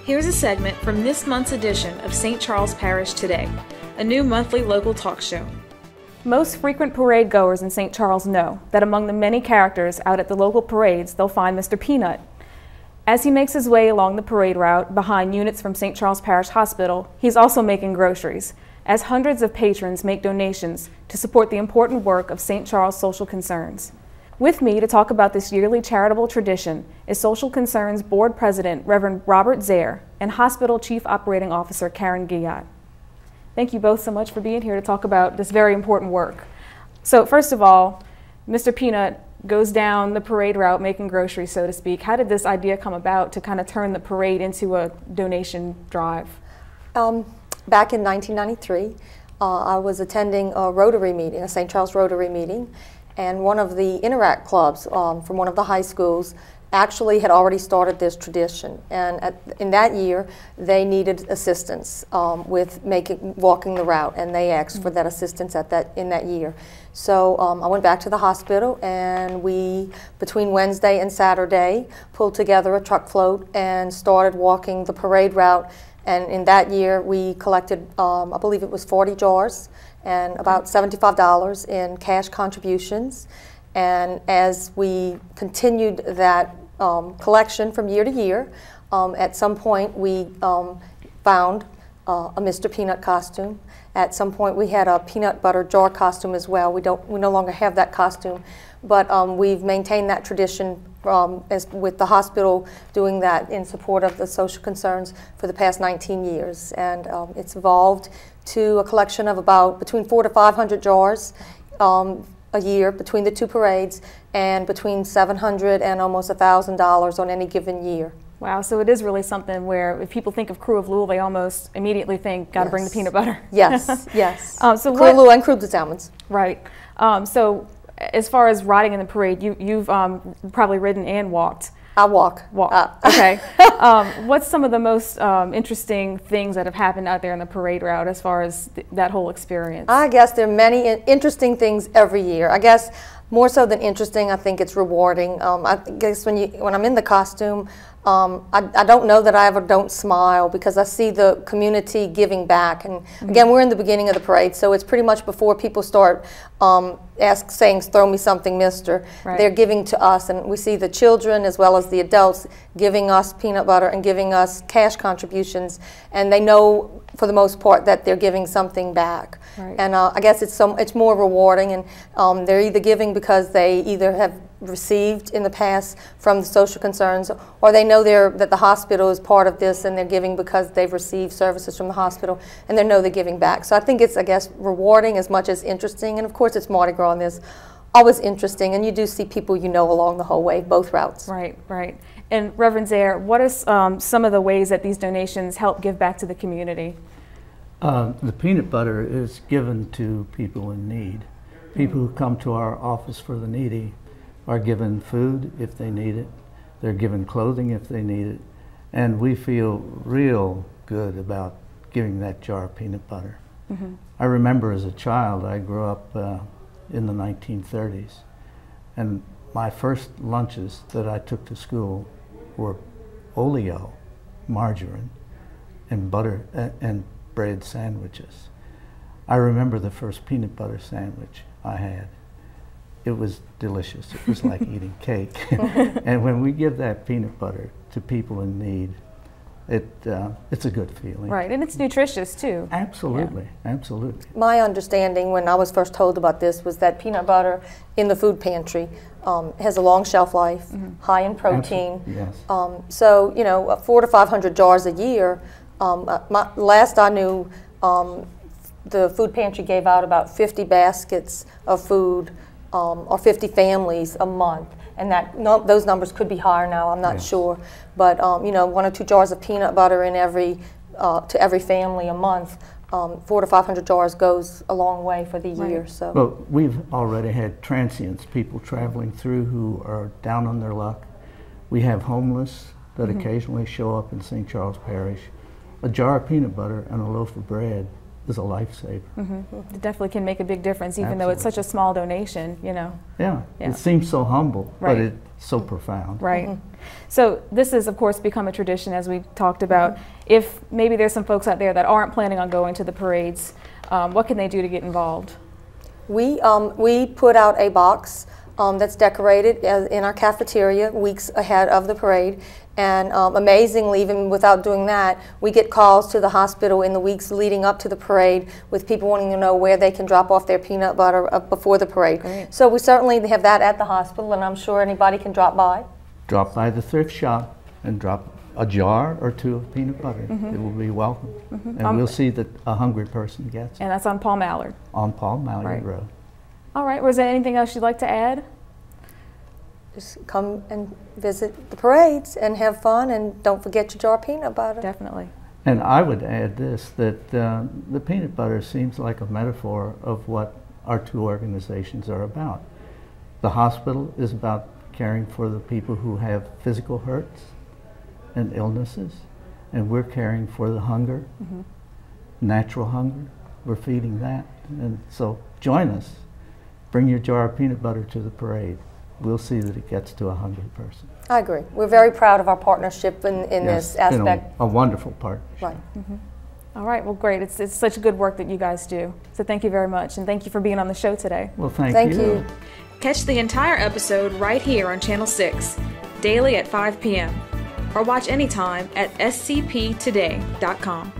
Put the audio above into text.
Here's a segment from this month's edition of St. Charles Parish Today, a new monthly local talk show. Most frequent parade goers in St. Charles know that among the many characters out at the local parades, they'll find Mr. Peanut. As he makes his way along the parade route behind units from St. Charles Parish Hospital, he's also making groceries, as hundreds of patrons make donations to support the important work of St. Charles Social Concerns. With me to talk about this yearly charitable tradition is Social Concerns Board President Reverend Robert Zare and Hospital Chief Operating Officer Karen Guillat. Thank you both so much for being here to talk about this very important work. So first of all, Mr. Peanut goes down the parade route making groceries, so to speak. How did this idea come about to kind of turn the parade into a donation drive? Back in 1993, I was attending a Rotary meeting, a St. Charles Rotary meeting, and one of the Interact clubs from one of the high schools actually had already started this tradition. And in that year, they needed assistance with walking the route, and they asked for that assistance in that year. So I went back to the hospital, and we, between Wednesday and Saturday, pulled together a truck float and started walking the parade route. And in that year, we collected, I believe it was 40 jars and about $75 in cash contributions. And as we continued that collection from year to year, at some point we found a Mr. Peanut costume. At some point we had a peanut butter jar costume as well. We no longer have that costume, but we've maintained that tradition with the hospital doing that in support of the social concerns for the past 19 years. And it's evolved to a collection of about between 400 to 500 jars a year between the two parades, and between $700 and almost $1,000 on any given year. Wow, so it is really something where if people think of Krewe of Louisville, they almost immediately think, gotta bring the peanut butter. Yes, yes. So Krewe of Louisville and Krewe of the Salmons. Right. So as far as riding in the parade, you've probably ridden and walked. I walk. Okay. What's some of the most interesting things that have happened out there in the parade route as far as that whole experience? I guess there are many interesting things every year. I guess more so than interesting, I think it's rewarding. I guess when I'm in the costume, I don't know that I ever don't smile because I see the community giving back. And again, we're in the beginning of the parade, so it's pretty much before people start saying, throw me something, mister. Right. They're giving to us, and we see the children as well as the adults giving us peanut butter and giving us cash contributions, and they know for the most part that they're giving something back. Right. And I guess it's more rewarding, and they're either giving because they either have received in the past from the social concerns, or they know that the hospital is part of this and they're giving because they've received services from the hospital and they know they're giving back. So I think it's, I guess, rewarding as much as interesting, and of course it's Mardi Gras, and there's always interesting, and you do see people you know along the whole way, both routes. Right, right. And Reverend Zare, what are some of the ways that these donations help give back to the community? The peanut butter is given to people in need. People who come to our office for the needy are given food if they need it. They're given clothing if they need it. And we feel real good about giving that jar of peanut butter. I remember as a child, I grew up in the 1930s, and my first lunches that I took to school were oleo, margarine, and butter and bread sandwiches. I remember the first peanut butter sandwich I had. It was delicious. It was like eating cake. And when we give that peanut butter to people in need, it's a good feeling. Right, and it's nutritious too. Absolutely, absolutely. My understanding when I was first told about this was that peanut butter in the food pantry has a long shelf life, high in protein. Yes. So, 400 to 500 jars a year. Last I knew, the food pantry gave out about 50 baskets of food or 50 families a month. And those numbers could be higher now, I'm not sure. But 1 or 2 jars of peanut butter in to every family a month, 400 to 500 jars goes a long way for the year. So. Well, we've already had transients, people traveling through who are down on their luck. We have homeless that occasionally show up in St. Charles Parish. A jar of peanut butter and a loaf of bread is a lifesaver. It definitely can make a big difference, even though it's such a small donation, you know. Yeah, it seems so humble, Right. but it's so profound. Right. So this has, of course, become a tradition, as we talked about. If maybe there's some folks out there that aren't planning on going to the parades, what can they do to get involved? We put out a box that's decorated in our cafeteria weeks ahead of the parade. And amazingly, even without doing that, we get calls to the hospital in the weeks leading up to the parade with people wanting to know where they can drop off their peanut butter before the parade. Great. So we certainly have that at the hospital, and I'm sure anybody can drop by. Drop by the thrift shop and drop a jar or two of peanut butter. It will be welcome. And we'll see that a hungry person gets it And that's on Paul Mallard. on Paul Mallard Right. Road. All right. Was there anything else you'd like to add? Just come and visit the parades and have fun, and don't forget your jar of peanut butter. Definitely. And I would add this, that the peanut butter seems like a metaphor of what our two organizations are about. The hospital is about caring for the people who have physical hurts and illnesses, and we're caring for the hunger, natural hunger. We're feeding that. And so join us. Bring your jar of peanut butter to the parade. We'll see that it gets to a hungry person. I agree. We're very proud of our partnership in Yes, this it's been aspect. a wonderful partnership. Right. All right. Well, great. It's such good work that you guys do. So thank you very much, and thank you for being on the show today. Well, thank Thank you. Catch the entire episode right here on Channel 6, daily at 5 p.m. or watch anytime at scptoday.com.